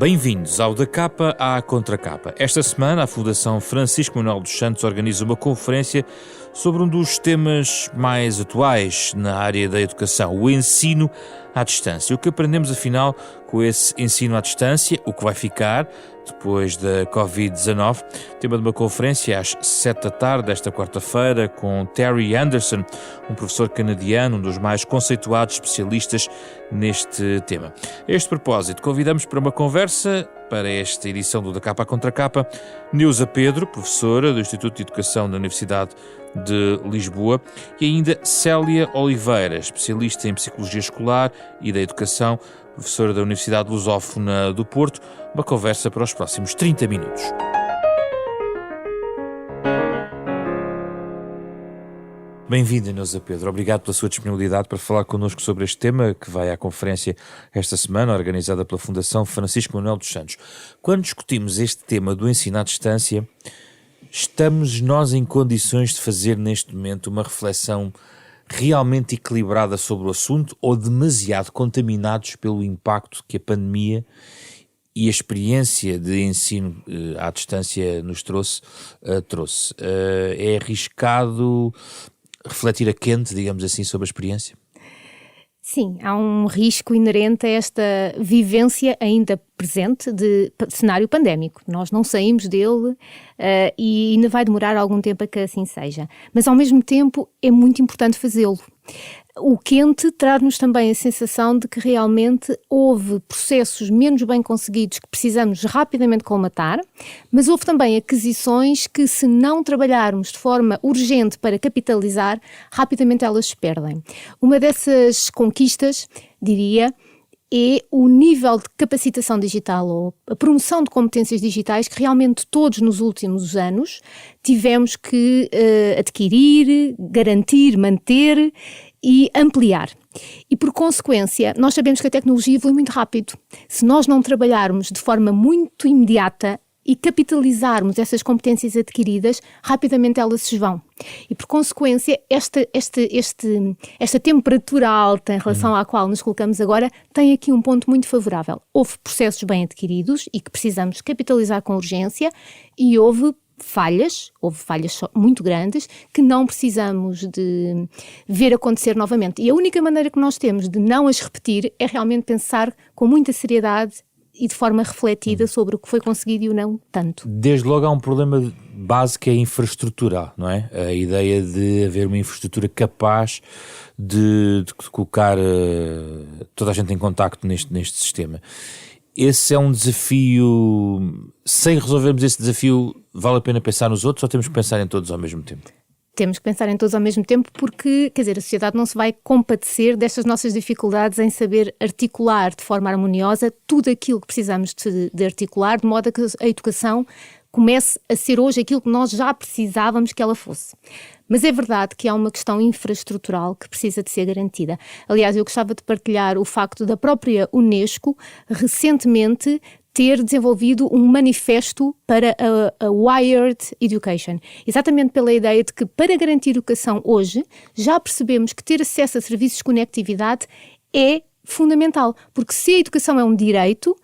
Bem-vindos ao Da Capa à Contracapa. Esta semana, a Fundação Francisco Manuel dos Santos organiza uma conferência sobre um dos temas mais atuais na área da educação, o ensino à distância. O que aprendemos, afinal, com esse ensino à distância, o que vai ficar depois da Covid-19. Tema de uma conferência às 7 da tarde desta quarta-feira com Terry Anderson, um professor canadiano, um dos mais conceituados especialistas neste tema. A este propósito, convidamos para uma conversa, para esta edição do Da Capa à Contracapa, Neuza Pedro, professora do Instituto de Educação da Universidade de Lisboa, e ainda Célia Oliveira, especialista em Psicologia Escolar e da Educação, professora da Universidade Lusófona do Porto. Uma conversa para os próximos 30 minutos. Bem-vinda, Neuza Pedro. Obrigado pela sua disponibilidade para falar connosco sobre este tema que vai à conferência esta semana, organizada pela Fundação Francisco Manuel dos Santos. Quando discutimos este tema do ensino à distância, estamos nós em condições de fazer neste momento uma reflexão realmente equilibrada sobre o assunto ou demasiado contaminados pelo impacto que a pandemia e a experiência de ensino à distância nos trouxe? É arriscado refletir a quente, digamos assim, sobre a experiência? Sim, há um risco inerente a esta vivência ainda presente de cenário pandémico. Nós não saímos dele e ainda vai demorar algum tempo a que assim seja. Mas, ao mesmo tempo, é muito importante fazê-lo. O quente traz-nos também a sensação de que realmente houve processos menos bem conseguidos que precisamos rapidamente colmatar, mas houve também aquisições que, se não trabalharmos de forma urgente para capitalizar, rapidamente elas se perdem. Uma dessas conquistas, diria, é o nível de capacitação digital ou a promoção de competências digitais que realmente todos nos últimos anos tivemos que adquirir, garantir, manter e ampliar. E, por consequência, nós sabemos que a tecnologia evolui muito rápido. Se nós não trabalharmos de forma muito imediata e capitalizarmos essas competências adquiridas, rapidamente elas se vão. E, por consequência, esta temperatura alta em relação à qual nos colocamos agora tem aqui um ponto muito favorável. Houve processos bem adquiridos e que precisamos capitalizar com urgência, e houve falhas muito grandes que não precisamos de ver acontecer novamente. E a única maneira que nós temos de não as repetir é realmente pensar com muita seriedade e de forma refletida sobre o que foi conseguido e o não tanto. Desde logo há um problema básico, que é a infraestrutura, não é? A ideia de haver uma infraestrutura capaz de colocar toda a gente em contacto neste sistema. Esse é um desafio. Sem resolvermos esse desafio, vale a pena pensar nos outros ou temos que pensar em todos ao mesmo tempo? Temos que pensar em todos ao mesmo tempo porque, quer dizer, a sociedade não se vai compadecer destas nossas dificuldades em saber articular de forma harmoniosa tudo aquilo que precisamos de articular, de modo a que a educação comece a ser hoje aquilo que nós já precisávamos que ela fosse. Mas é verdade que há uma questão infraestrutural que precisa de ser garantida. Aliás, eu gostava de partilhar o facto da própria Unesco recentemente ter desenvolvido um manifesto para a Wired Education, exatamente pela ideia de que, para garantir educação hoje, já percebemos que ter acesso a serviços de conectividade é fundamental, porque se a educação é um direito,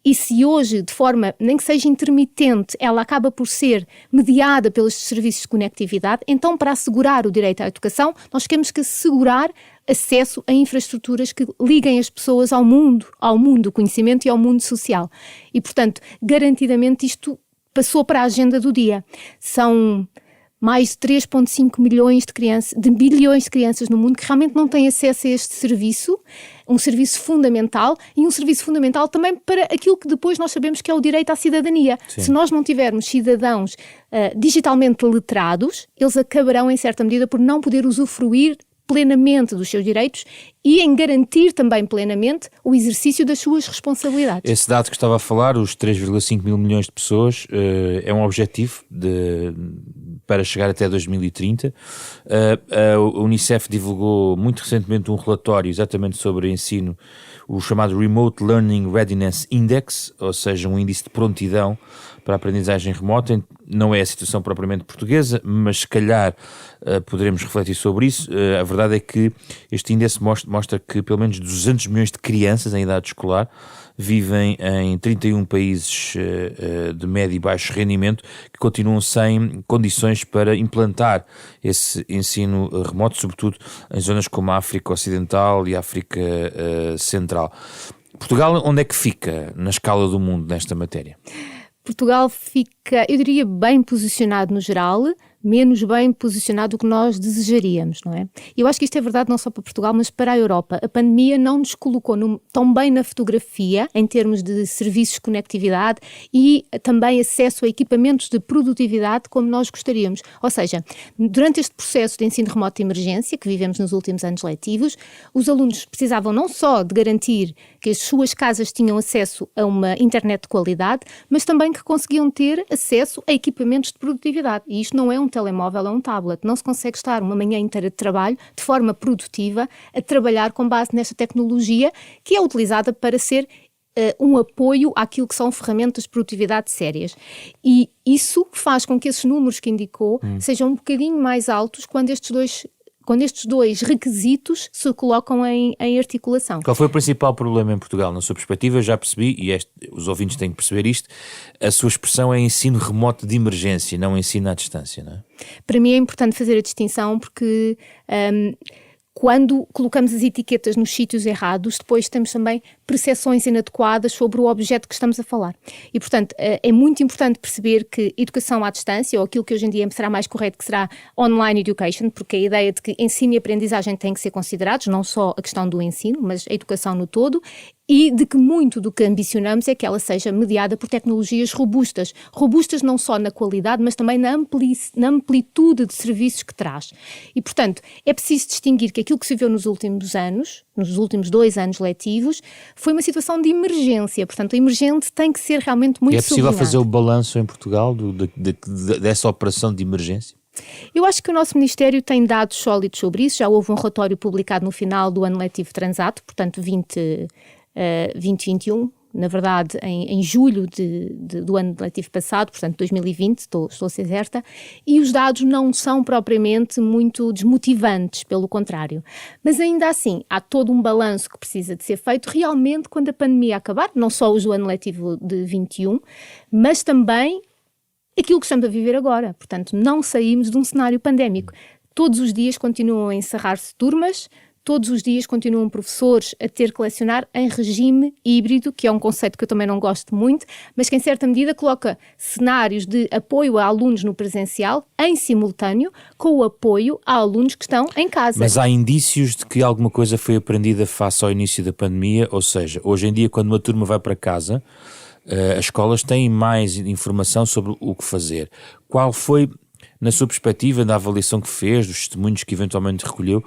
e se hoje, de forma, nem que seja intermitente, ela acaba por ser mediada pelos serviços de conectividade, então, para assegurar o direito à educação, nós temos que assegurar acesso a infraestruturas que liguem as pessoas ao mundo do conhecimento e ao mundo social. E, portanto, garantidamente isto passou para a agenda do dia. São mais de 3,5 milhões bilhões de crianças no mundo que realmente não têm acesso a este serviço, um serviço fundamental, e um serviço fundamental também para aquilo que depois nós sabemos que é o direito à cidadania. Sim. Se nós não tivermos cidadãos digitalmente letrados, eles acabarão, em certa medida, por não poder usufruir plenamente dos seus direitos e em garantir também plenamente o exercício das suas responsabilidades. Esse dado que estava a falar, os 3,5 mil milhões de pessoas, é um objetivo para chegar até 2030. A Unicef divulgou muito recentemente um relatório exatamente sobre ensino, o chamado Remote Learning Readiness Index, ou seja, um índice de prontidão para a aprendizagem remota. Não é a situação propriamente portuguesa, mas se calhar poderemos refletir sobre isso. A verdade é que este índice mostra que pelo menos 200 milhões de crianças em idade escolar vivem em 31 países de médio e baixo rendimento que continuam sem condições para implantar esse ensino remoto, sobretudo em zonas como a África Ocidental e a África Central. Portugal, onde é que fica na escala do mundo nesta matéria? Portugal fica, eu diria, bem posicionado no geral, menos bem posicionado do que nós desejaríamos, não é? Eu acho que isto é verdade não só para Portugal, mas para a Europa. A pandemia não nos colocou tão bem na fotografia, em termos de serviços de conectividade e também acesso a equipamentos de produtividade como nós gostaríamos. Ou seja, durante este processo de ensino remoto de emergência, que vivemos nos últimos anos letivos, os alunos precisavam não só de garantir que as suas casas tinham acesso a uma internet de qualidade, mas também que conseguiam ter acesso a equipamentos de produtividade. E isto não é um telemóvel, é um tablet. Não se consegue estar uma manhã inteira de trabalho, de forma produtiva, a trabalhar com base nesta tecnologia que é utilizada para ser um apoio àquilo que são ferramentas de produtividade sérias. E isso faz com que esses números que indicou sejam um bocadinho mais altos quando estes dois requisitos se colocam em articulação. Qual foi o principal problema em Portugal, na sua perspectiva? Eu já percebi, e os ouvintes têm que perceber isto, a sua expressão é ensino remoto de emergência, não ensino à distância, não é? Para mim é importante fazer a distinção porque quando colocamos as etiquetas nos sítios errados, depois temos também percepções inadequadas sobre o objeto que estamos a falar. E, portanto, é muito importante perceber que educação à distância, ou aquilo que hoje em dia será mais correto, que será online education, porque a ideia de que ensino e aprendizagem têm que ser considerados, não só a questão do ensino, mas a educação no todo, e de que muito do que ambicionamos é que ela seja mediada por tecnologias robustas. Robustas não só na qualidade, mas também na amplitude de serviços que traz. E, portanto, é preciso distinguir que aquilo que se viu nos últimos anos, nos últimos 2 anos letivos, foi uma situação de emergência. Portanto, a emergente tem que ser realmente muito sublinhada. É possível fazer o balanço em Portugal dessa operação de emergência? Eu acho que o nosso Ministério tem dados sólidos sobre isso. Já houve um relatório publicado no final do ano letivo transato, portanto 2021, na verdade em julho do ano letivo passado, portanto 2020, estou a ser certa, e os dados não são propriamente muito desmotivantes, pelo contrário. Mas ainda assim, há todo um balanço que precisa de ser feito realmente quando a pandemia acabar, não só os do ano letivo de 21, mas também aquilo que estamos a viver agora. Portanto, não saímos de um cenário pandémico. Todos os dias continuam a encerrar-se turmas, todos os dias continuam professores a ter que lecionar em regime híbrido, que é um conceito que eu também não gosto muito, mas que em certa medida coloca cenários de apoio a alunos no presencial em simultâneo com o apoio a alunos que estão em casa. Mas há indícios de que alguma coisa foi aprendida face ao início da pandemia, ou seja, hoje em dia quando uma turma vai para casa, as escolas têm mais informação sobre o que fazer. Qual foi, na sua perspectiva, da avaliação que fez, dos testemunhos que eventualmente recolheu,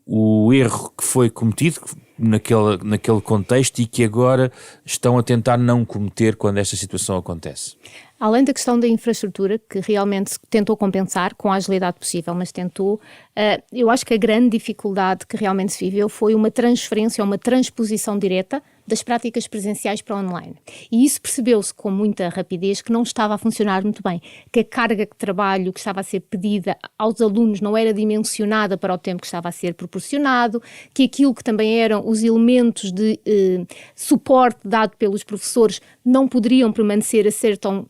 o erro que foi cometido naquele contexto e que agora estão a tentar não cometer quando esta situação acontece? Além da questão da infraestrutura, que realmente se tentou compensar com a agilidade possível, mas tentou, eu acho que a grande dificuldade que realmente se viveu foi uma transferência, uma transposição direta das práticas presenciais para online. E isso percebeu-se com muita rapidez que não estava a funcionar muito bem, que a carga de trabalho que estava a ser pedida aos alunos não era dimensionada para o tempo que estava a ser proporcionado, que aquilo que também eram os elementos de suporte dado pelos professores não poderiam permanecer a ser tão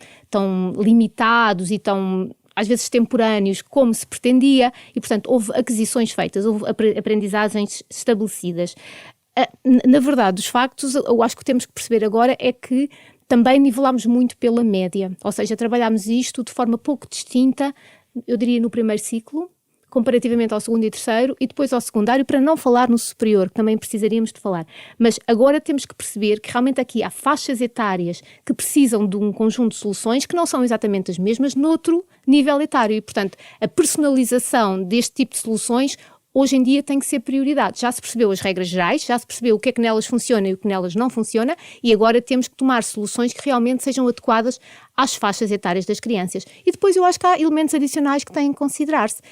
limitados e tão, às vezes, temporâneos como se pretendia, e, portanto, houve aquisições feitas, houve aprendizagens estabelecidas. Na verdade, os factos, eu acho que temos que perceber agora é que também nivelámos muito pela média, ou seja, trabalhámos isto de forma pouco distinta, eu diria no primeiro ciclo, comparativamente ao segundo e terceiro, e depois ao secundário, para não falar no superior, que também precisaríamos de falar. Mas agora temos que perceber que realmente aqui há faixas etárias que precisam de um conjunto de soluções que não são exatamente as mesmas noutro nível etário, e, portanto, a personalização deste tipo de soluções hoje em dia tem que ser prioridade. Já se percebeu as regras gerais, já se percebeu o que é que nelas funciona e o que nelas não funciona, e agora temos que tomar soluções que realmente sejam adequadas às faixas etárias das crianças. E depois eu acho que há elementos adicionais que têm que considerar-se.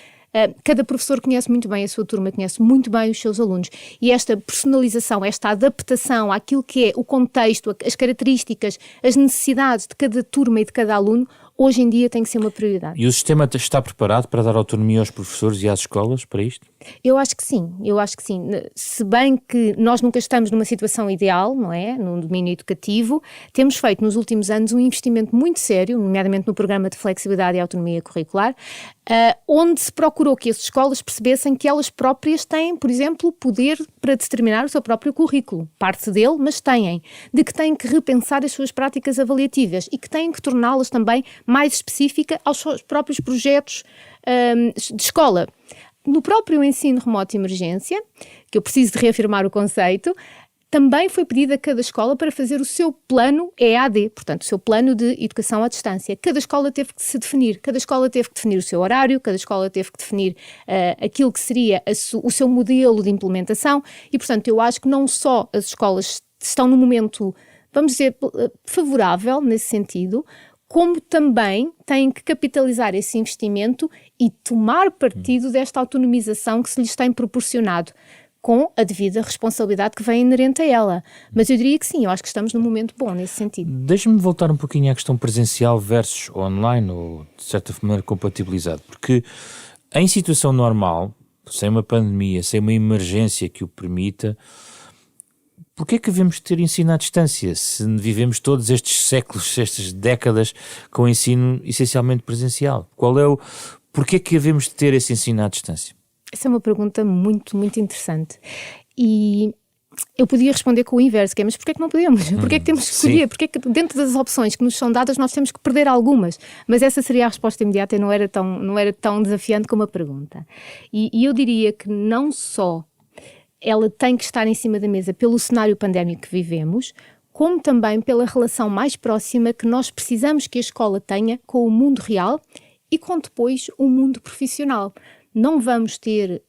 Cada professor conhece muito bem a sua turma, conhece muito bem os seus alunos. E esta personalização, esta adaptação àquilo que é o contexto, as características, as necessidades de cada turma e de cada aluno, hoje em dia tem que ser uma prioridade. E o sistema está preparado para dar autonomia aos professores e às escolas para isto? Eu acho que sim. Se bem que nós nunca estamos numa situação ideal, não é? No domínio educativo, temos feito nos últimos anos um investimento muito sério, nomeadamente no programa de flexibilidade e autonomia curricular, onde se procurou que as escolas percebessem que elas próprias têm, por exemplo, poder para determinar o seu próprio currículo. Parte dele, mas têm. De que têm que repensar as suas práticas avaliativas e que têm que torná-las também mais específica aos seus próprios projetos de escola. No próprio ensino remoto de emergência, que eu preciso de reafirmar o conceito, também foi pedido a cada escola para fazer o seu plano EAD, portanto, o seu plano de educação à distância. Cada escola teve que se definir, cada escola teve que definir o seu horário, cada escola teve que definir aquilo que seria o seu modelo de implementação e, portanto, eu acho que não só as escolas estão num momento, vamos dizer, favorável nesse sentido, como também têm que capitalizar esse investimento e tomar partido desta autonomização que se lhes tem proporcionado, com a devida responsabilidade que vem inerente a ela. Mas eu diria que sim, eu acho que estamos num momento bom nesse sentido. Deixa-me voltar um pouquinho à questão presencial versus online, ou de certa maneira compatibilizado, porque em situação normal, sem uma pandemia, sem uma emergência que o permita, porquê é que devemos ter ensino à distância, se vivemos todos estes séculos, estas décadas, com ensino essencialmente presencial? Porquê é que devemos ter esse ensino à distância? Essa é uma pergunta muito, muito interessante. E eu podia responder com o inverso, que é, mas porquê é que não podemos? Porquê é que temos que escolher? Porquê é que dentro das opções que nos são dadas nós temos que perder algumas? Mas essa seria a resposta imediata e não era tão desafiante como a pergunta. E eu diria que não só ela tem que estar em cima da mesa pelo cenário pandémico que vivemos, como também pela relação mais próxima que nós precisamos que a escola tenha com o mundo real e com depois o mundo profissional. Não vamos ter,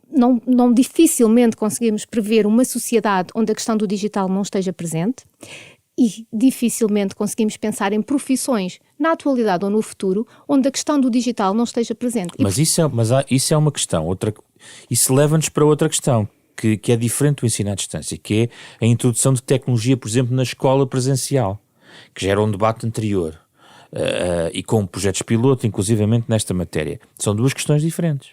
não dificilmente conseguimos prever uma sociedade onde a questão do digital não esteja presente e dificilmente conseguimos pensar em profissões na atualidade ou no futuro onde a questão do digital não esteja presente. Mas isso é uma questão, isso leva-nos para outra questão, que é diferente do ensino à distância, que é a introdução de tecnologia, por exemplo, na escola presencial, que gera um debate anterior. E com projetos piloto, inclusivamente nesta matéria. São duas questões diferentes.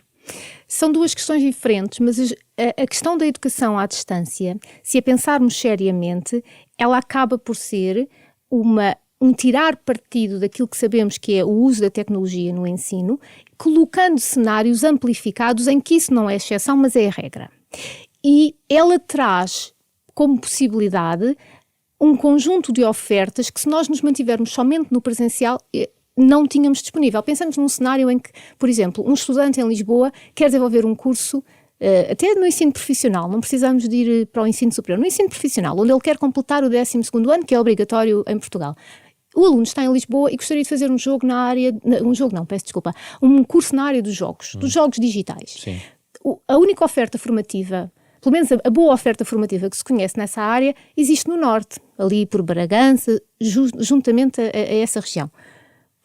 São duas questões diferentes, mas a questão da educação à distância, se a pensarmos seriamente, ela acaba por ser um tirar partido daquilo que sabemos que é o uso da tecnologia no ensino, colocando cenários amplificados em que isso não é exceção, mas é a regra. E ela traz como possibilidade um conjunto de ofertas que, se nós nos mantivermos somente no presencial, não tínhamos disponível. Pensamos num cenário em que, por exemplo, um estudante em Lisboa quer desenvolver um curso, até no ensino profissional, não precisamos de ir para o ensino superior, no ensino profissional, onde ele quer completar o 12º ano, que é obrigatório em Portugal. O aluno está em Lisboa e gostaria de fazer um curso na área dos jogos digitais. Sim. A única oferta formativa, pelo menos a boa oferta formativa que se conhece nessa área, existe no Norte, ali por Bragança, juntamente a essa região.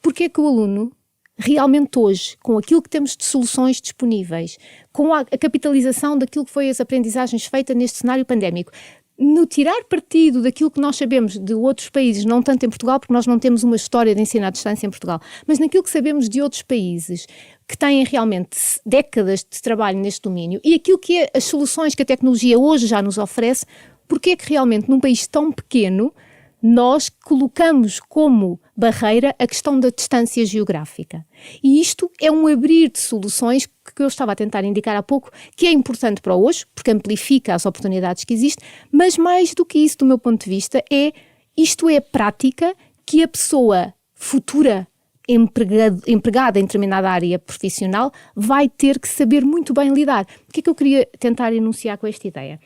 Porquê é que o aluno, realmente hoje, com aquilo que temos de soluções disponíveis, com a capitalização daquilo que foi as aprendizagens feitas neste cenário pandémico, no tirar partido daquilo que nós sabemos de outros países, não tanto em Portugal, porque nós não temos uma história de ensino à distância em Portugal, mas naquilo que sabemos de outros países que têm realmente décadas de trabalho neste domínio e aquilo que é as soluções que a tecnologia hoje já nos oferece, porque é que realmente num país tão pequeno nós colocamos como barreira a questão da distância geográfica. E isto é um abrir de soluções que eu estava a tentar indicar há pouco, que é importante para hoje, porque amplifica as oportunidades que existem, mas mais do que isso, do meu ponto de vista, isto é prática que a pessoa futura empregada em determinada área profissional vai ter que saber muito bem lidar. O que é que eu queria tentar enunciar com esta ideia?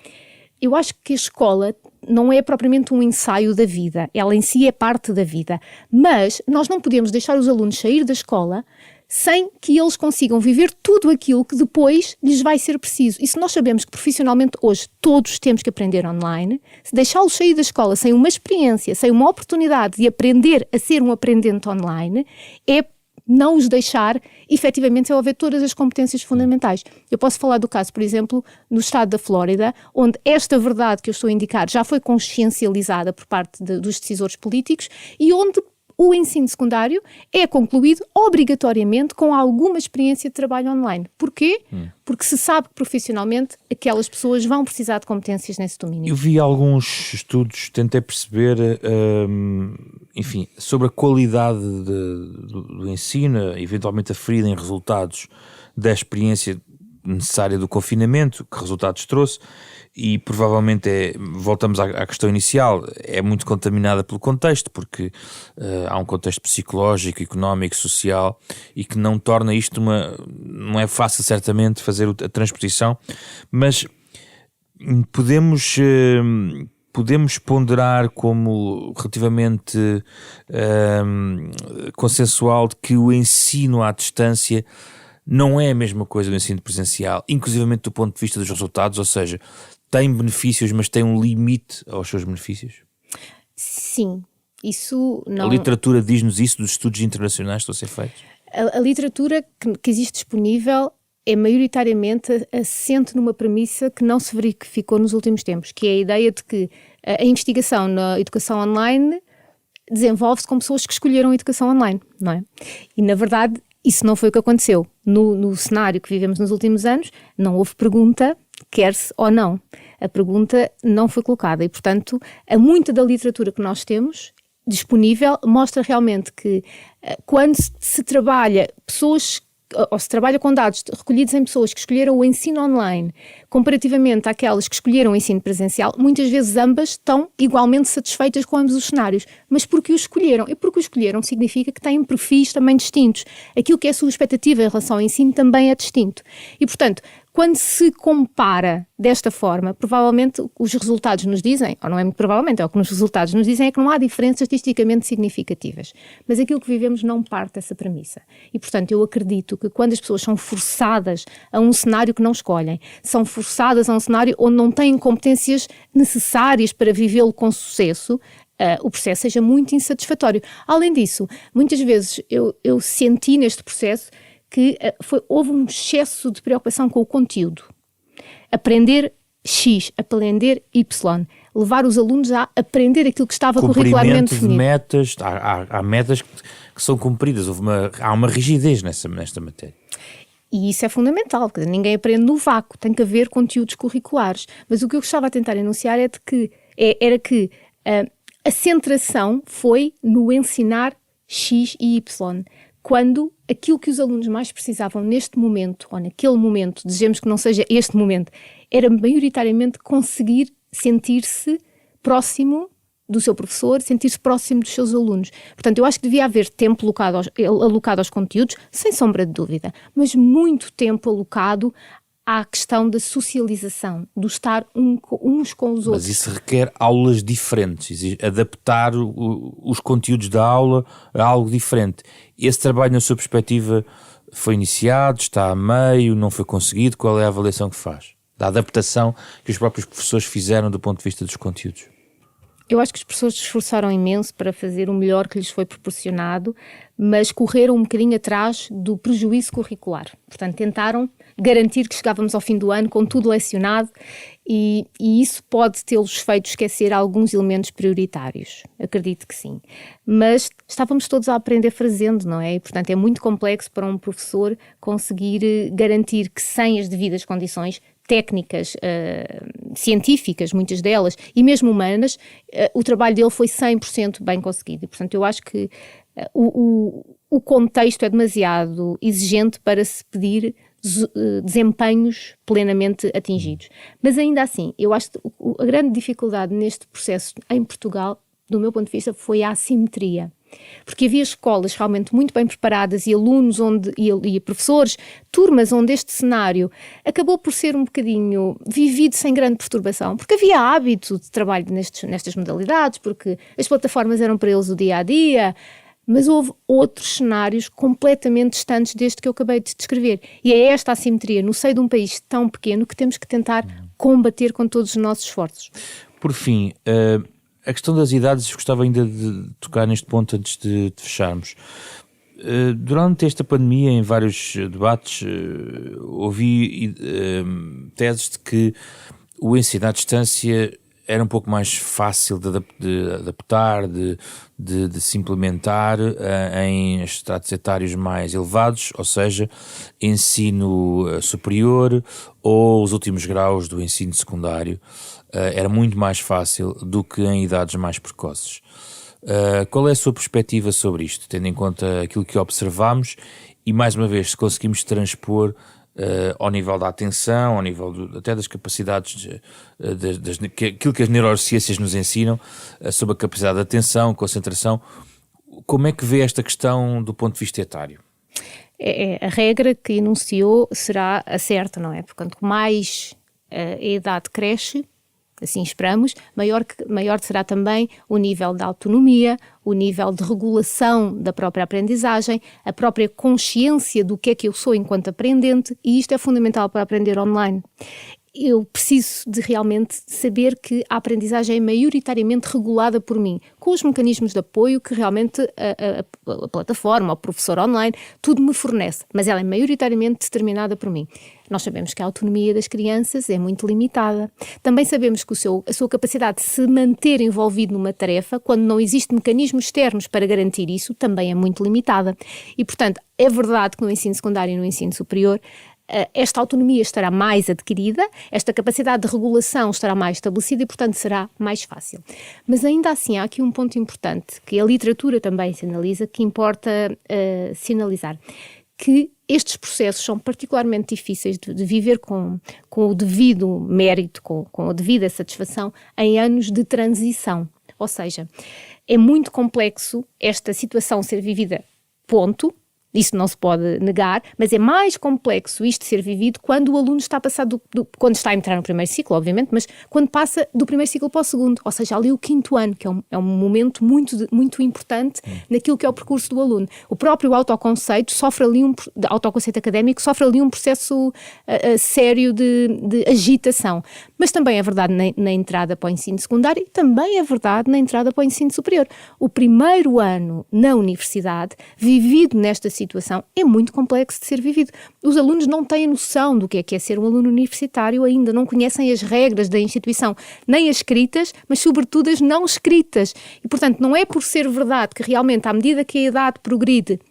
Eu acho que a escola não é propriamente um ensaio da vida, ela em si é parte da vida, mas nós não podemos deixar os alunos sair da escola sem que eles consigam viver tudo aquilo que depois lhes vai ser preciso. E se nós sabemos que profissionalmente hoje todos temos que aprender online, se deixá-los sair da escola sem uma experiência, sem uma oportunidade de aprender a ser um aprendente online, é não os deixar efetivamente desenvolver todas as competências fundamentais. Eu posso falar do caso, por exemplo, no estado da Flórida, onde esta verdade que eu estou a indicar já foi consciencializada por parte dos decisores políticos e onde o ensino secundário é concluído obrigatoriamente com alguma experiência de trabalho online. Porquê? Porque se sabe que profissionalmente aquelas pessoas vão precisar de competências nesse domínio. Eu vi alguns estudos, tentei perceber, enfim, sobre a qualidade do ensino, eventualmente aferida em resultados da experiência necessária do confinamento, que resultados trouxe, e provavelmente, voltamos à questão inicial, é muito contaminada pelo contexto, porque há um contexto psicológico, económico, social, e que não torna isto não é fácil certamente fazer a transposição, mas podemos ponderar como relativamente consensual de que o ensino à distância não é a mesma coisa do ensino presencial, inclusivamente do ponto de vista dos resultados, ou seja, tem benefícios, mas tem um limite aos seus benefícios? Sim, isso não... A literatura diz-nos isso dos estudos internacionais que estão a ser feitos? A literatura que existe disponível é maioritariamente assente numa premissa que não se verificou nos últimos tempos, que é a ideia de que a investigação na educação online desenvolve-se com pessoas que escolheram a educação online, não é? E, na verdade, isso não foi o que aconteceu. No cenário que vivemos nos últimos anos, não houve pergunta, quer-se ou não. A pergunta não foi colocada e, portanto, muita da literatura que nós temos disponível mostra realmente que quando se trabalha ou se trabalha com dados recolhidos em pessoas que escolheram o ensino online comparativamente àquelas que escolheram o ensino presencial, muitas vezes ambas estão igualmente satisfeitas com ambos os cenários. Mas porque o escolheram? E porque o escolheram significa que têm perfis também distintos. Aquilo que é a sua expectativa em relação ao ensino também é distinto. E, portanto, quando se compara desta forma, provavelmente os resultados nos dizem, ou não é muito provavelmente, é o que os resultados nos dizem, é que não há diferenças estatisticamente significativas. Mas aquilo que vivemos não parte dessa premissa. E, portanto, eu acredito que quando as pessoas são forçadas a um cenário que não escolhem, são forçadas a um cenário onde não têm competências necessárias para vivê-lo com sucesso, o processo seja muito insatisfatório. Além disso, muitas vezes eu senti neste processo que houve um excesso de preocupação com o conteúdo. Aprender X, aprender Y, levar os alunos a aprender aquilo que estava curricularmente definido. De metas, há metas que são cumpridas, há uma rigidez nesta matéria. E isso é fundamental, porque ninguém aprende no vácuo, tem que haver conteúdos curriculares. Mas o que eu gostava de tentar enunciar era que a centração foi no ensinar X e Y, quando aquilo que os alunos mais precisavam neste momento, ou naquele momento, desejamos que não seja este momento, era maioritariamente conseguir sentir-se próximo do seu professor, sentir-se próximo dos seus alunos. Portanto, eu acho que devia haver tempo alocado aos conteúdos, sem sombra de dúvida, mas muito tempo alocado à questão da socialização, do estar uns com os outros. Mas isso requer aulas diferentes, adaptar os conteúdos da aula a algo diferente. Esse trabalho, na sua perspectiva, foi iniciado, está a meio, não foi conseguido? Qual é a avaliação que faz? Da adaptação que os próprios professores fizeram do ponto de vista dos conteúdos? Eu acho que os professores se esforçaram imenso para fazer o melhor que lhes foi proporcionado, mas correram um bocadinho atrás do prejuízo curricular. Portanto, tentaram garantir que chegávamos ao fim do ano com tudo lecionado e isso pode tê-los feito esquecer alguns elementos prioritários. Acredito que sim. Mas estávamos todos a aprender fazendo, não é? E, portanto, é muito complexo para um professor conseguir garantir que sem as devidas condições técnicas, científicas, muitas delas, e mesmo humanas, o trabalho dele foi 100% bem conseguido. E, portanto, eu acho que o contexto é demasiado exigente para se pedir desempenhos plenamente atingidos. Mas ainda assim, eu acho que a grande dificuldade neste processo em Portugal, do meu ponto de vista, foi a assimetria. Porque havia escolas realmente muito bem preparadas e alunos e professores, turmas onde este cenário acabou por ser um bocadinho vivido sem grande perturbação, porque havia hábito de trabalho nestas modalidades, porque as plataformas eram para eles o dia-a-dia, mas houve outros cenários completamente distantes deste que eu acabei de descrever. E é esta assimetria no seio de um país tão pequeno que temos que tentar combater com todos os nossos esforços. Por fim, a questão das idades, gostava ainda de tocar neste ponto antes de fecharmos. Durante esta pandemia, em vários debates, ouvi teses de que o ensino à distância era um pouco mais fácil de adaptar, de se implementar em estratos etários mais elevados, ou seja, ensino superior ou os últimos graus do ensino secundário. Era muito mais fácil do que em idades mais precoces. Qual é a sua perspectiva sobre isto, tendo em conta aquilo que observamos e, mais uma vez, se conseguimos transpor ao nível da atenção, ao nível até das capacidades, aquilo que as neurociências nos ensinam, sobre a capacidade de atenção, concentração, como é que vê esta questão do ponto de vista etário? A regra que enunciou será a certa, não é? Portanto, mais a idade cresce, assim esperamos, maior será também o nível de autonomia, o nível de regulação da própria aprendizagem, a própria consciência do que é que eu sou enquanto aprendente, e isto é fundamental para aprender online. Eu preciso de realmente saber que a aprendizagem é maioritariamente regulada por mim, com os mecanismos de apoio que realmente a plataforma, o professor online, tudo me fornece, mas ela é maioritariamente determinada por mim. Nós sabemos que a autonomia das crianças é muito limitada. Também sabemos que a sua capacidade de se manter envolvido numa tarefa, quando não existem mecanismos externos para garantir isso, também é muito limitada. E, portanto, é verdade que no ensino secundário e no ensino superior, esta autonomia estará mais adquirida, esta capacidade de regulação estará mais estabelecida e, portanto, será mais fácil. Mas ainda assim há aqui um ponto importante, que a literatura também sinaliza, que importa sinalizar, que estes processos são particularmente difíceis de viver com o devido mérito, com a devida satisfação, em anos de transição. Ou seja, é muito complexo esta situação ser vivida, ponto. Isso não se pode negar, mas é mais complexo isto ser vivido quando o aluno está a passar quando está a entrar no primeiro ciclo, obviamente, mas quando passa do primeiro ciclo para o segundo, ou seja, ali o quinto ano, que é um momento muito importante naquilo que é o percurso do aluno. O próprio autoconceito autoconceito académico sofre ali um processo sério de agitação, mas também é verdade na entrada para o ensino secundário e também é verdade na entrada para o ensino superior. O primeiro ano na universidade, vivido nesta situação, é muito complexo de ser vivido. Os alunos não têm noção do que é ser um aluno universitário ainda, não conhecem as regras da instituição, nem as escritas, mas sobretudo as não escritas. E, portanto, não é por ser verdade que realmente, à medida que a idade progride,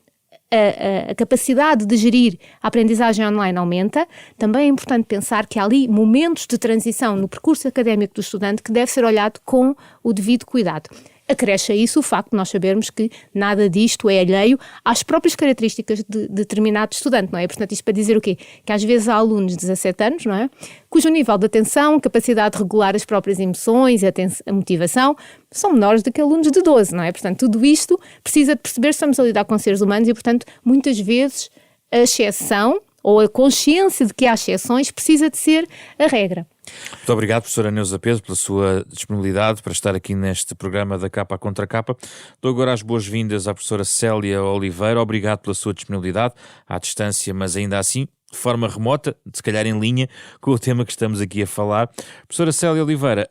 a capacidade de gerir a aprendizagem online aumenta. Também é importante pensar que há ali momentos de transição no percurso académico do estudante que deve ser olhado com o devido cuidado. Acresce a isso o facto de nós sabermos que nada disto é alheio às próprias características de determinado estudante, não é? Portanto, isto para dizer o quê? Que às vezes há alunos de 17 anos, não é? Cujo nível de atenção, capacidade de regular as próprias emoções, a motivação, são menores do que alunos de 12, não é? Portanto, tudo isto precisa de perceber que estamos a lidar com seres humanos e, portanto, muitas vezes a exceção ou a consciência de que há exceções precisa de ser a regra. Muito obrigado, professora Neusa Pedro, pela sua disponibilidade para estar aqui neste programa da Capa à Contra Capa. Dou agora as boas-vindas à professora Célia Oliveira. Obrigado pela sua disponibilidade, à distância, mas ainda assim, de forma remota, se calhar em linha, com o tema que estamos aqui a falar. Professora Célia Oliveira,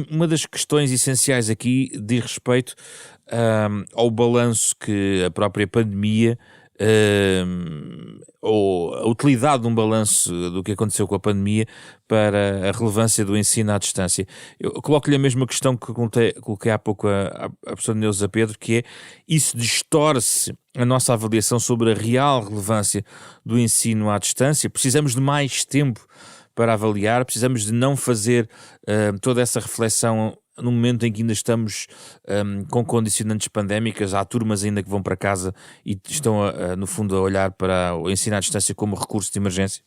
uma das questões essenciais aqui diz respeito ao balanço que a própria pandemia ou a utilidade de um balanço do que aconteceu com a pandemia para a relevância do ensino à distância. Eu coloco-lhe a mesma questão que coloquei há pouco à professora Neusa Pedro, que é: isso distorce a nossa avaliação sobre a real relevância do ensino à distância? Precisamos de mais tempo para avaliar, precisamos de não fazer toda essa reflexão no momento em que ainda estamos com condicionantes pandémicas. Há turmas ainda que vão para casa e estão, no fundo, a olhar para o ensino à distância como recurso de emergência?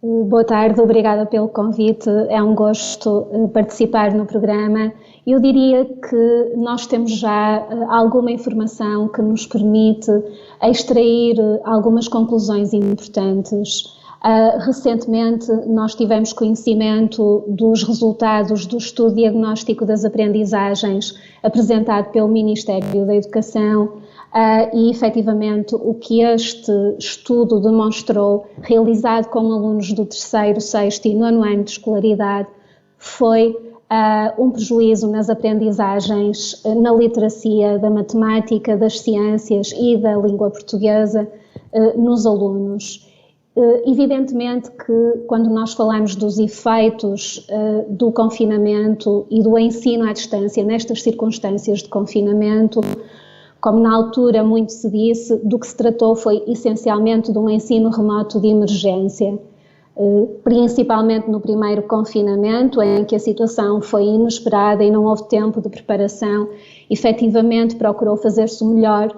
Boa tarde, obrigada pelo convite. É um gosto participar no programa. Eu diria que nós temos já alguma informação que nos permite extrair algumas conclusões importantes. Recentemente nós tivemos conhecimento dos resultados do estudo diagnóstico das aprendizagens apresentado pelo Ministério da Educação e efetivamente o que este estudo demonstrou, realizado com alunos do 3º, 6º e 9º ano de escolaridade, foi um prejuízo nas aprendizagens, na literacia da matemática, das ciências e da língua portuguesa nos alunos. Evidentemente que quando nós falamos dos efeitos do confinamento e do ensino à distância nestas circunstâncias de confinamento, como na altura muito se disse, do que se tratou foi essencialmente de um ensino remoto de emergência, principalmente no primeiro confinamento, em que a situação foi inesperada e não houve tempo de preparação. Efetivamente procurou fazer-se o melhor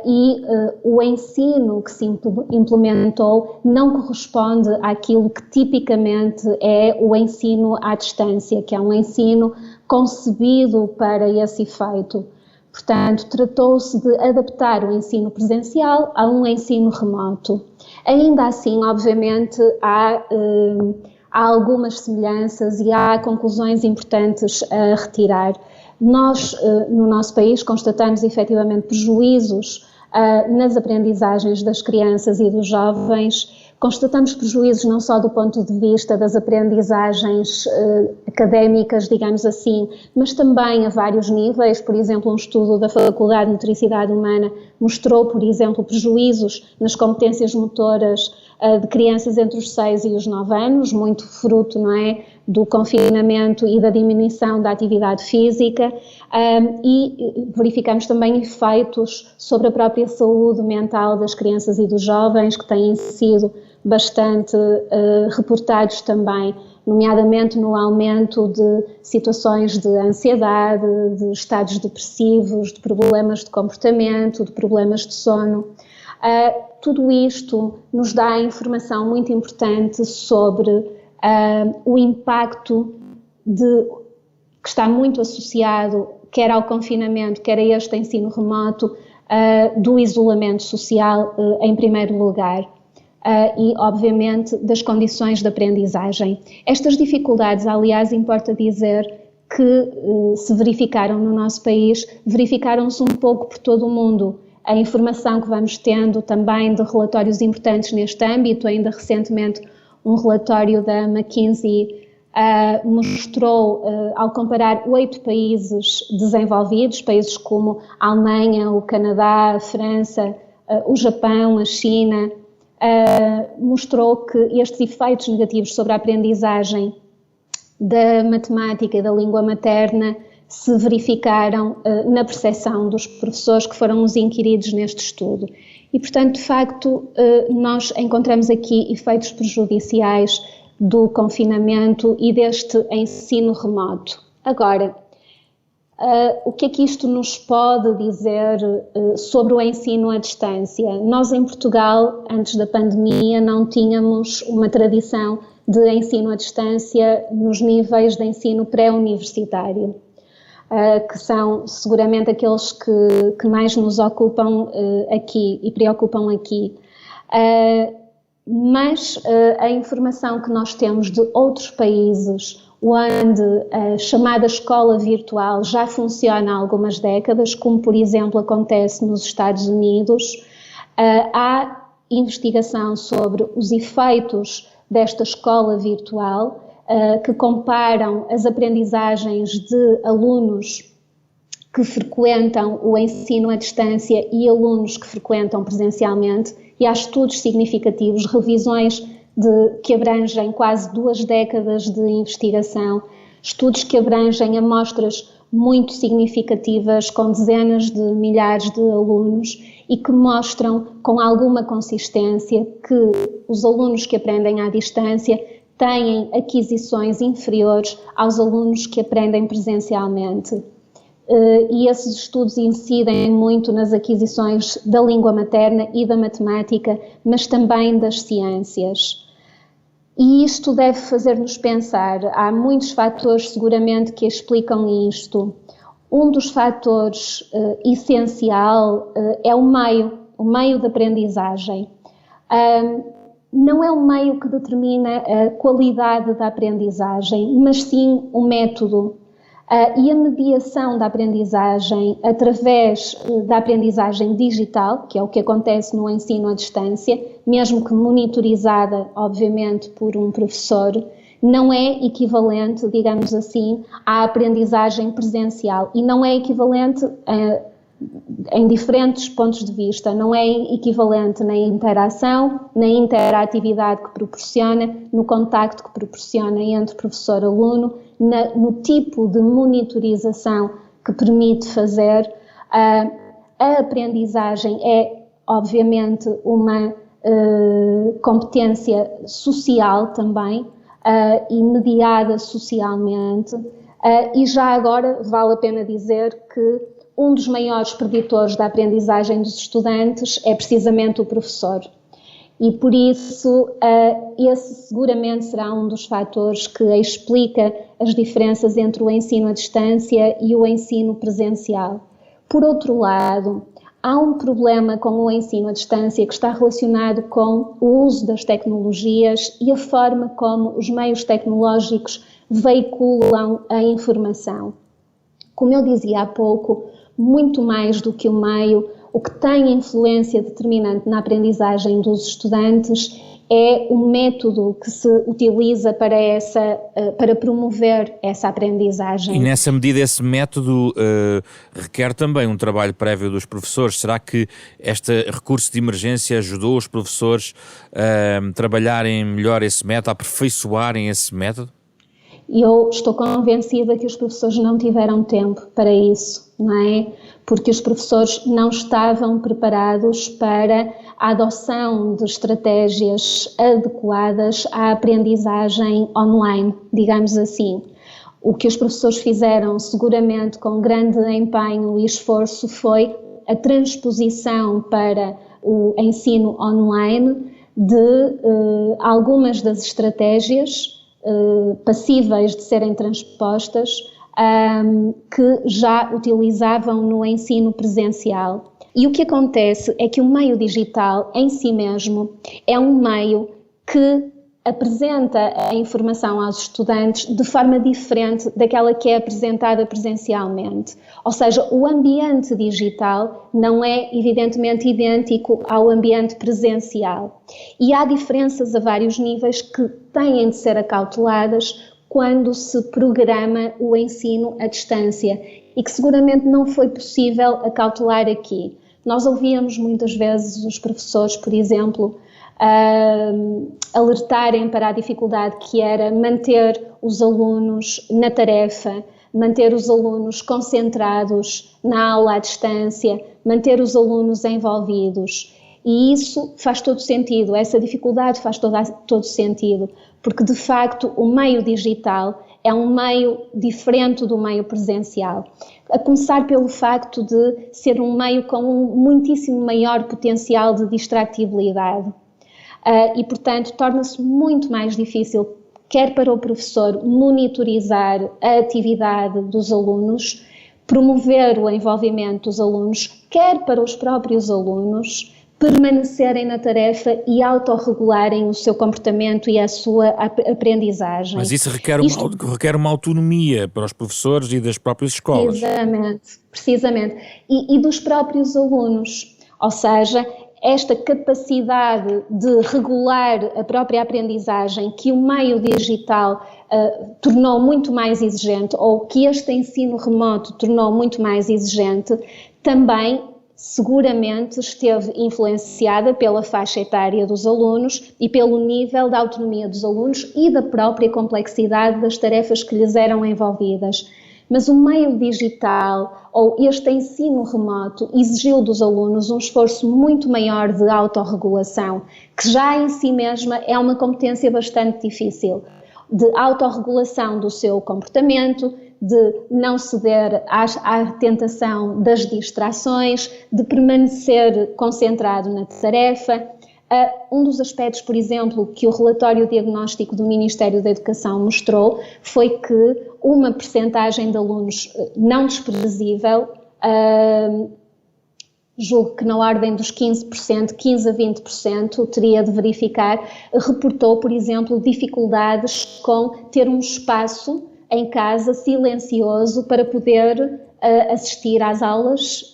e o ensino que se implementou não corresponde àquilo que tipicamente é o ensino à distância, que é um ensino concebido para esse efeito. Portanto, tratou-se de adaptar o ensino presencial a um ensino remoto. Ainda assim, obviamente, há algumas semelhanças e há conclusões importantes a retirar. Nós, no nosso país, constatamos efetivamente prejuízos nas aprendizagens das crianças e dos jovens. Constatamos prejuízos não só do ponto de vista das aprendizagens académicas, digamos assim, mas também a vários níveis. Por exemplo, um estudo da Faculdade de Motricidade Humana mostrou, por exemplo, prejuízos nas competências motoras de crianças entre os 6 e os 9 anos, muito fruto, não é, do confinamento e da diminuição da atividade física, e verificamos também efeitos sobre a própria saúde mental das crianças e dos jovens, que têm sido bastante reportados também, nomeadamente no aumento de situações de ansiedade, de estados depressivos, de problemas de comportamento, de problemas de sono. Tudo isto nos dá informação muito importante sobre o impacto que está muito associado, quer ao confinamento, quer a este ensino remoto, do isolamento social, em primeiro lugar, e, obviamente, das condições de aprendizagem. Estas dificuldades, aliás, importa dizer que se verificaram no nosso país, verificaram-se um pouco por todo o mundo. A informação que vamos tendo também de relatórios importantes neste âmbito, ainda recentemente um relatório da McKinsey mostrou, ao comparar 8 países desenvolvidos, países como a Alemanha, o Canadá, a França, o Japão, a China, mostrou que estes efeitos negativos sobre a aprendizagem da matemática e da língua materna se verificaram na percepção dos professores que foram os inquiridos neste estudo. E, portanto, de facto, nós encontramos aqui efeitos prejudiciais do confinamento e deste ensino remoto. Agora, o que é que isto nos pode dizer sobre o ensino à distância? Nós, em Portugal, antes da pandemia, não tínhamos uma tradição de ensino à distância nos níveis de ensino pré-universitário, que são seguramente aqueles que mais nos ocupam aqui e preocupam aqui. Mas a informação que nós temos de outros países onde a chamada escola virtual já funciona há algumas décadas, como por exemplo acontece nos Estados Unidos, há investigação sobre os efeitos desta escola virtual, que comparam as aprendizagens de alunos que frequentam o ensino à distância e alunos que frequentam presencialmente, e há estudos significativos, revisões que abrangem quase 2 décadas de investigação, estudos que abrangem amostras muito significativas com dezenas de milhares de alunos e que mostram com alguma consistência que os alunos que aprendem à distância têm aquisições inferiores aos alunos que aprendem presencialmente. E esses estudos incidem muito nas aquisições da língua materna e da matemática, mas também das ciências. E isto deve fazer-nos pensar, há muitos fatores seguramente que explicam isto. Um dos fatores essencial é o meio de aprendizagem. Não é o meio que determina a qualidade da aprendizagem, mas sim o método. E a mediação da aprendizagem através da aprendizagem digital, que é o que acontece no ensino à distância, mesmo que monitorizada, obviamente, por um professor, não é equivalente, digamos assim, à aprendizagem presencial e não é equivalente em diferentes pontos de vista, não é equivalente na interação, na interatividade que proporciona, no contacto que proporciona entre professor e aluno, no tipo de monitorização que permite fazer. A aprendizagem é, obviamente, uma competência social também, e mediada socialmente, e já agora vale a pena dizer que um dos maiores preditores da aprendizagem dos estudantes é precisamente o professor. E por isso, esse seguramente será um dos fatores que explica as diferenças entre o ensino à distância e o ensino presencial. Por outro lado, há um problema com o ensino à distância que está relacionado com o uso das tecnologias e a forma como os meios tecnológicos veiculam a informação. Como eu dizia há pouco, muito mais do que o meio, o que tem influência determinante na aprendizagem dos estudantes é o método que se utiliza para promover essa aprendizagem. E nessa medida esse método requer também um trabalho prévio dos professores. Será que este recurso de emergência ajudou os professores a trabalharem melhor esse método, a aperfeiçoarem esse método? Eu estou convencida que os professores não tiveram tempo para isso, não é? Porque os professores não estavam preparados para a adoção de estratégias adequadas à aprendizagem online, digamos assim. O que os professores fizeram, seguramente com grande empenho e esforço, foi a transposição para o ensino online de algumas das estratégias passíveis de serem transpostas, que já utilizavam no ensino presencial. E o que acontece é que o meio digital em si mesmo é um meio que apresenta a informação aos estudantes de forma diferente daquela que é apresentada presencialmente. Ou seja, o ambiente digital não é evidentemente idêntico ao ambiente presencial. E há diferenças a vários níveis que têm de ser acauteladas quando se programa o ensino à distância e que seguramente não foi possível acautelar aqui. Nós ouvíamos muitas vezes os professores, por exemplo, alertarem para a dificuldade que era manter os alunos na tarefa, manter os alunos concentrados na aula à distância, manter os alunos envolvidos. E isso faz todo sentido, essa dificuldade faz todo sentido, porque de facto o meio digital é um meio diferente do meio presencial. A começar pelo facto de ser um meio com um muitíssimo maior potencial de distratibilidade. E, portanto, torna-se muito mais difícil, quer para o professor, monitorizar a atividade dos alunos, promover o envolvimento dos alunos, quer para os próprios alunos, permanecerem na tarefa e autorregularem o seu comportamento e a sua aprendizagem. Mas isso requer uma autonomia para os professores e das próprias escolas. Precisamente. E dos próprios alunos, ou seja, esta capacidade de regular a própria aprendizagem que o meio digital tornou muito mais exigente, ou que este ensino remoto tornou muito mais exigente, também seguramente esteve influenciada pela faixa etária dos alunos e pelo nível da autonomia dos alunos e da própria complexidade das tarefas que lhes eram envolvidas. Mas o meio digital ou este ensino remoto exigiu dos alunos um esforço muito maior de autorregulação, que já em si mesma é uma competência bastante difícil, de autorregulação do seu comportamento, de não ceder à tentação das distrações, de permanecer concentrado na tarefa. Um dos aspectos, por exemplo, que o relatório diagnóstico do Ministério da Educação mostrou foi que uma percentagem de alunos não desprezível, julgo que na ordem dos 15%, 15% a 20%, teria de verificar, reportou, por exemplo, dificuldades com ter um espaço em casa silencioso para poder assistir às aulas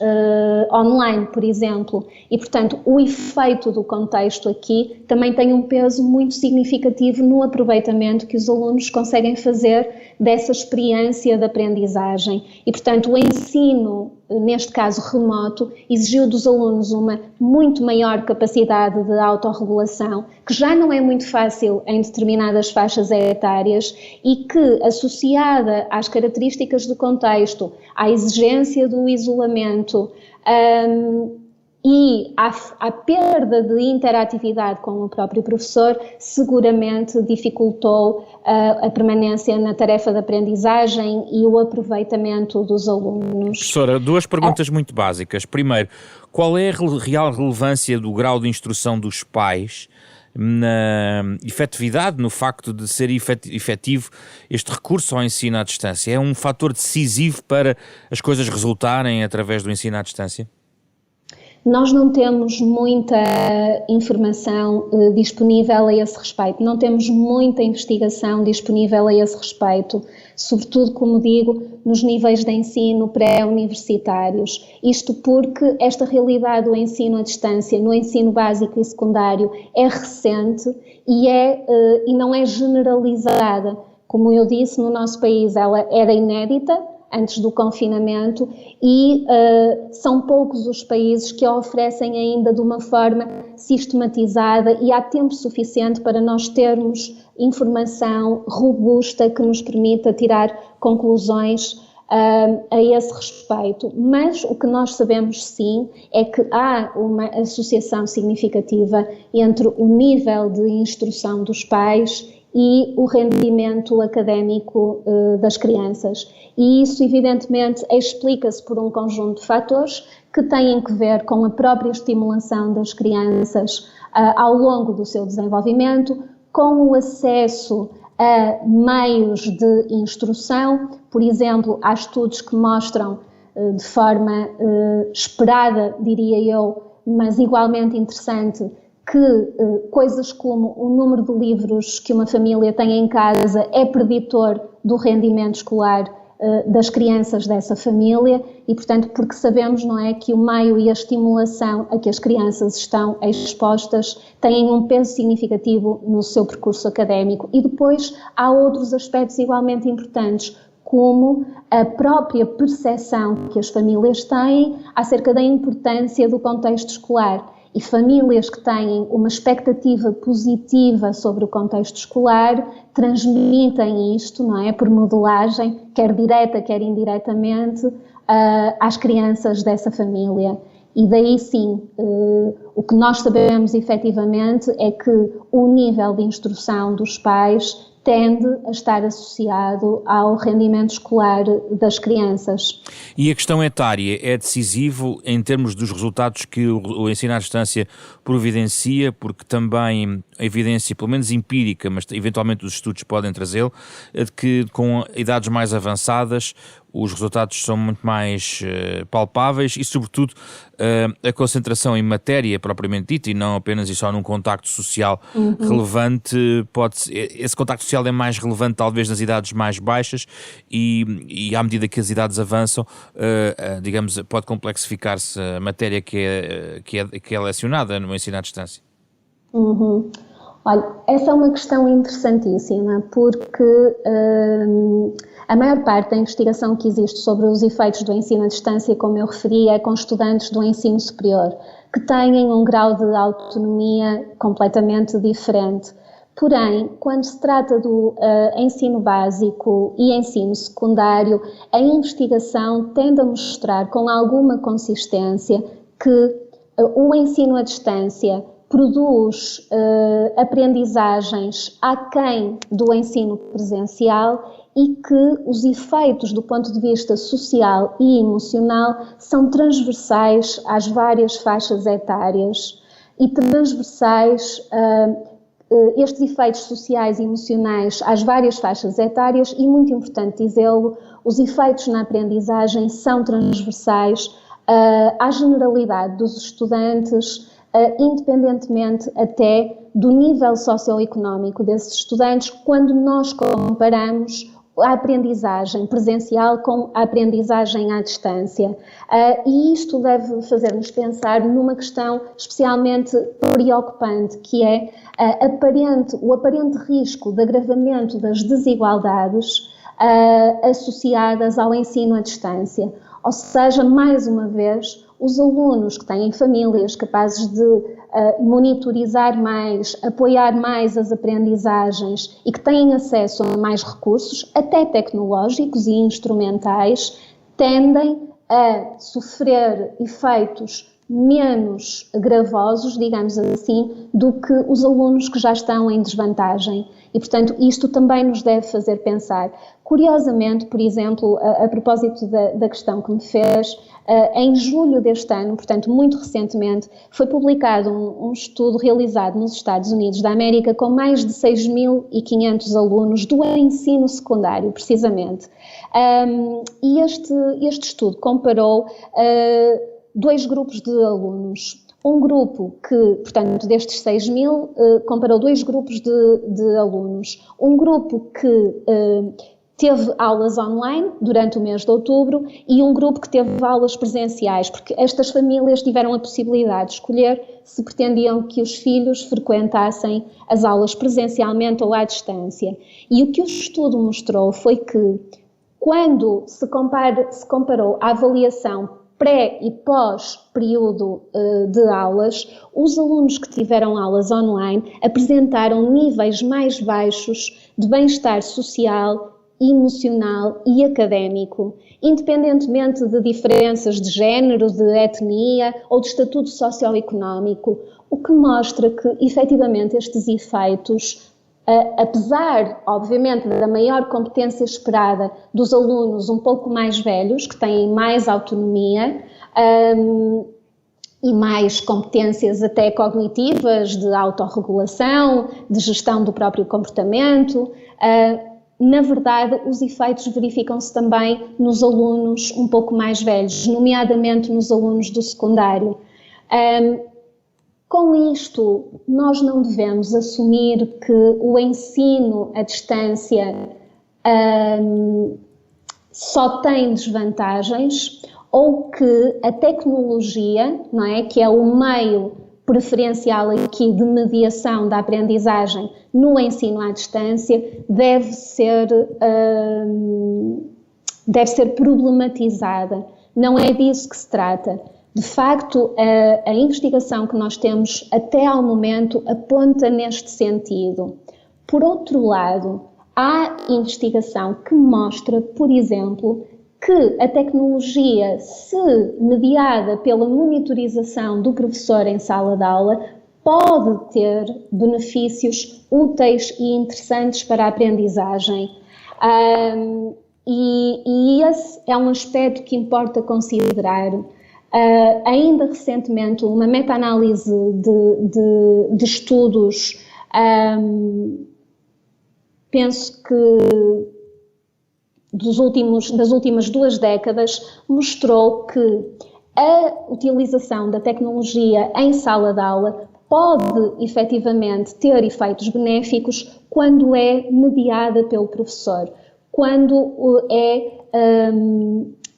online, por exemplo. E, portanto, o efeito do contexto aqui também tem um peso muito significativo no aproveitamento que os alunos conseguem fazer dessa experiência de aprendizagem. E, portanto, o ensino, neste caso remoto, exigiu dos alunos uma muito maior capacidade de autorregulação, que já não é muito fácil em determinadas faixas etárias e que, associada às características do contexto, à exigência do isolamento e à perda de interatividade com o próprio professor, seguramente dificultou a permanência na tarefa de aprendizagem e o aproveitamento dos alunos. Professora, duas perguntas muito básicas. Primeiro, qual é a real relevância do grau de instrução dos pais na efetividade, no facto de ser efetivo este recurso ao ensino à distância? É um fator decisivo para as coisas resultarem através do ensino à distância? Nós não temos muita informação disponível a esse respeito, não temos muita investigação disponível a esse respeito, sobretudo, como digo, nos níveis de ensino pré-universitários. Isto porque esta realidade do ensino à distância, no ensino básico e secundário, é recente e não é generalizada. Como eu disse, no nosso país ela era inédita antes do confinamento e são poucos os países que a oferecem ainda de uma forma sistematizada e há tempo suficiente para nós termos informação robusta que nos permita tirar conclusões a esse respeito. Mas o que nós sabemos sim é que há uma associação significativa entre o nível de instrução dos pais e o rendimento académico das crianças. E isso, evidentemente, explica-se por um conjunto de fatores que têm que ver com a própria estimulação das crianças ao longo do seu desenvolvimento, com o acesso a meios de instrução. Por exemplo, há estudos que mostram de forma esperada, diria eu, mas igualmente interessante, que coisas como o número de livros que uma família tem em casa é preditor do rendimento escolar das crianças dessa família e, portanto, porque sabemos, não é, que o meio e a estimulação a que as crianças estão expostas têm um peso significativo no seu percurso académico. E depois há outros aspectos igualmente importantes, como a própria percepção que as famílias têm acerca da importância do contexto escolar. E famílias que têm uma expectativa positiva sobre o contexto escolar transmitem isto, não é, por modelagem, quer direta, quer indiretamente, às crianças dessa família. E daí sim, o que nós sabemos efetivamente é que o nível de instrução dos pais tende a estar associado ao rendimento escolar das crianças. E a questão etária é decisivo em termos dos resultados que o ensino à distância providencia, porque também a evidência, pelo menos empírica, mas eventualmente os estudos podem trazê-lo, é de que com idades mais avançadas os resultados são muito mais palpáveis e, sobretudo, a concentração em matéria propriamente dita e não apenas e só num contacto social relevante, esse contacto social é mais relevante talvez nas idades mais baixas e à medida que as idades avançam, digamos, pode complexificar-se a matéria que é lecionada no ensino à distância. Olha, essa é uma questão interessantíssima porque a maior parte da investigação que existe sobre os efeitos do ensino à distância, como eu referi, é com estudantes do ensino superior, que têm um grau de autonomia completamente diferente. Porém, quando se trata do ensino básico e ensino secundário, a investigação tende a mostrar com alguma consistência que o ensino à distância produz aprendizagens aquém do ensino presencial e que os efeitos do ponto de vista social e emocional são transversais às várias faixas etárias e transversais estes efeitos sociais e emocionais às várias faixas etárias e, muito importante dizê-lo, os efeitos na aprendizagem são transversais à generalidade dos estudantes, independentemente até do nível socioeconómico desses estudantes, quando nós comparamos a aprendizagem presencial com a aprendizagem à distância. E isto deve fazer-nos pensar numa questão especialmente preocupante, que é o aparente risco de agravamento das desigualdades associadas ao ensino à distância. Ou seja, mais uma vez, os alunos que têm famílias capazes de monitorizar mais, apoiar mais as aprendizagens e que têm acesso a mais recursos, até tecnológicos e instrumentais, tendem a sofrer efeitos menos gravosos, digamos assim, do que os alunos que já estão em desvantagem. E, portanto, isto também nos deve fazer pensar. Curiosamente, por exemplo, a propósito da questão que me fez, em julho deste ano, portanto, muito recentemente, foi publicado um estudo realizado nos Estados Unidos da América com mais de 6.500 alunos do ensino secundário, precisamente. E este estudo comparou dois grupos de alunos. Um grupo que, portanto, destes 6.000, comparou dois grupos de alunos. Um grupo que teve aulas online durante o mês de outubro e um grupo que teve aulas presenciais, porque estas famílias tiveram a possibilidade de escolher se pretendiam que os filhos frequentassem as aulas presencialmente ou à distância. E o que o estudo mostrou foi que, quando se comparou a avaliação pré e pós-período de aulas, os alunos que tiveram aulas online apresentaram níveis mais baixos de bem-estar social, emocional e académico, independentemente de diferenças de género, de etnia ou de estatuto socioeconómico, o que mostra que, efetivamente, estes efeitos, apesar, obviamente, da maior competência esperada dos alunos um pouco mais velhos, que têm mais autonomia e mais competências até cognitivas, de autorregulação, de gestão do próprio comportamento, na verdade, os efeitos verificam-se também nos alunos um pouco mais velhos, nomeadamente nos alunos do secundário. Com isto, nós não devemos assumir que o ensino à distância só tem desvantagens ou que a tecnologia, não é, que é o meio preferencial aqui de mediação da aprendizagem no ensino à distância, deve ser problematizada. Não é disso que se trata. De facto, a investigação que nós temos até ao momento aponta neste sentido. Por outro lado, há investigação que mostra, por exemplo, que a tecnologia, se mediada pela monitorização do professor em sala de aula, pode ter benefícios úteis e interessantes para a aprendizagem. E esse é um aspecto que importa considerar. Ainda recentemente, uma meta-análise de estudos, penso que das últimas 2 décadas, mostrou que a utilização da tecnologia em sala de aula pode efetivamente ter efeitos benéficos quando é mediada pelo professor, quando é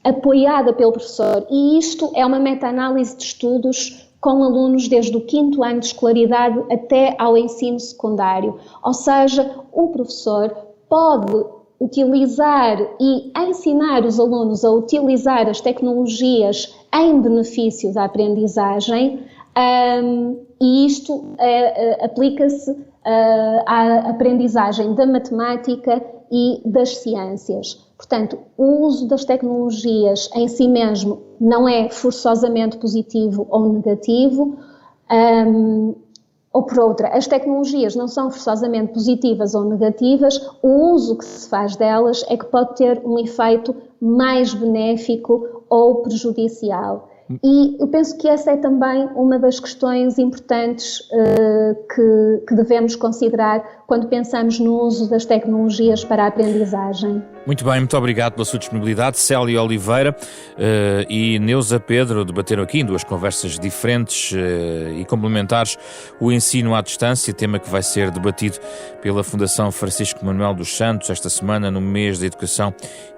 apoiada pelo professor, e isto é uma meta-análise de estudos com alunos desde o 5º ano de escolaridade até ao ensino secundário, ou seja, o professor pode utilizar e ensinar os alunos a utilizar as tecnologias em benefício da aprendizagem, e isto aplica-se à aprendizagem da matemática e das ciências. Portanto, o uso das tecnologias em si mesmo não é forçosamente positivo ou negativo, ou por outra, as tecnologias não são forçosamente positivas ou negativas, o uso que se faz delas é que pode ter um efeito mais benéfico ou prejudicial. E eu penso que essa é também uma das questões importantes que devemos considerar quando pensamos no uso das tecnologias para a aprendizagem. Muito bem, muito obrigado pela sua disponibilidade. Célia Oliveira e Neuza Pedro debateram aqui em duas conversas diferentes e complementares o ensino à distância, tema que vai ser debatido pela Fundação Francisco Manuel dos Santos esta semana no mês da Educação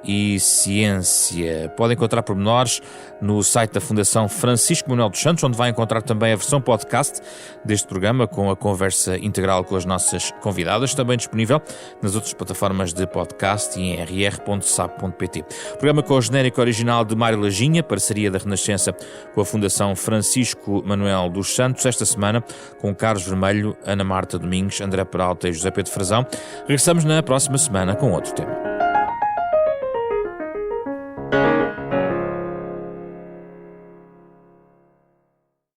e Ciência. Podem encontrar pormenores no site da Fundação Francisco Manuel dos Santos, onde vai encontrar também a versão podcast deste programa com a conversa integral com as nossas convidadas, também disponível nas outras plataformas de podcast e em rr.sap.pt. Programa com o genérico original de Mário Lajinha, parceria da Renascença com a Fundação Francisco Manuel dos Santos, esta semana com Carlos Vermelho, Ana Marta Domingos, André Peralta e José Pedro Frazão. Regressamos na próxima semana com outro tema.